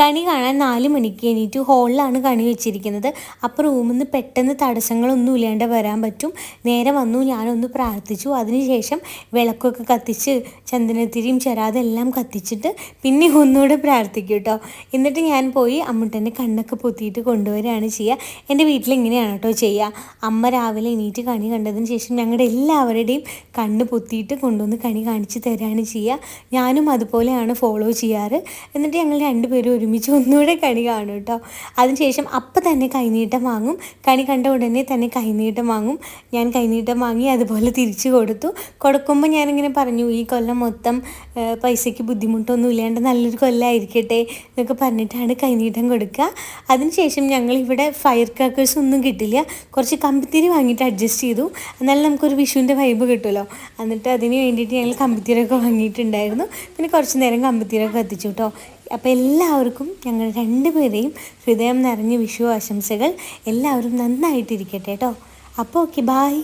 കണി കാണാൻ 4 മണിക്ക് എണീറ്റ് ഹോളിലാണ് കണി വെച്ചിരിക്കുന്നത്. അപ്പോൾ റൂമിൽ നിന്ന് പെട്ടെന്ന് തടസ്സങ്ങളൊന്നും ഇല്ലാണ്ട് വരാൻ പറ്റും. നേരെ വന്നു, ഞാനൊന്ന് പ്രാർത്ഥിച്ചു. അതിനുശേഷം വിളക്കൊക്കെ കത്തിച്ച് ചന്ദനത്തിരിയും ചെറാതെല്ലാം കത്തിച്ചിട്ട് പിന്നെ ഒന്നുകൂടെ പ്രാർത്ഥിക്കും കേട്ടോ. എന്നിട്ട് ഞാൻ പോയി അമ്മൂട്ടൻ്റെ കണ്ണൊക്കെ പൊത്തിയിട്ട് കൊണ്ടുവരികയാണ് ചെയ്യുക. എൻ്റെ വീട്ടിൽ ഇങ്ങനെയാണ് കേട്ടോ ചെയ്യുക. അമ്മ രാവിലെ എണീറ്റ് കണി കണ്ടതിന് ശേഷം ഞങ്ങളുടെ എല്ലാവരുടെയും കണ്ണ് പൊത്തിയിട്ട് കൊണ്ടുവന്ന് കണി കാണിച്ച് തരികയാണ് ചെയ്യുക. ഞാനും അതുപോലെയാണ് ഫോളോ ചെയ്യാറ്. എന്നിട്ട് ഞങ്ങൾ രണ്ടുപേരും ഒരുമിച്ച് ഒന്നുകൂടെ കണി കാണും കേട്ടോ. അതിനുശേഷം അപ്പം തന്നെ കൈനീട്ടം വാങ്ങും. കണി കണ്ട ഉടനെ തന്നെ കൈനീട്ടം വാങ്ങും. ഞാൻ കൈനീട്ടം വാങ്ങി അതുപോലെ തിരിച്ചു കൊടുക്കുമ്പോൾ ഞാനിങ്ങനെ പറഞ്ഞു, ഈ കൊല്ലം മൊത്തം പൈസയ്ക്ക് ബുദ്ധിമുട്ടൊന്നും ഇല്ലാണ്ട് നല്ലൊരു കൊല്ലമായിരിക്കട്ടെ എന്നൊക്കെ പറഞ്ഞിട്ടാണ് കൈനീട്ടം കൊടുക്കുക. അതിനുശേഷം ഞങ്ങളിവിടെ ഫയർ ക്രാക്കേഴ്സ് ഒന്നും കിട്ടില്ല, കുറച്ച് കമ്പിത്തിരി വാങ്ങിയിട്ട് അഡ്ജസ്റ്റ് ചെയ്തു. എന്നാലും നമുക്കൊരു വിഷുവിൻ്റെ വൈബ് കിട്ടുമല്ലോ. എന്നിട്ട് അതിന് വേണ്ടിയിട്ട് ഞങ്ങൾ കമ്പിത്തിരൊക്കെ വാങ്ങിയിട്ടുണ്ടായിരുന്നു. പിന്നെ കുറച്ച് നേരം കമ്പിത്തിരൊക്കെ കത്തിച്ചു കേട്ടോ. അപ്പോൾ എല്ലാവർക്കും ഞങ്ങൾ രണ്ടുപേരെയും ഹൃദയം നിറഞ്ഞ വിഷു ആശംസകൾ. എല്ലാവരും നന്നായിട്ടിരിക്കട്ടെ കേട്ടോ. അപ്പോൾ ഓക്കെ, ബായ്.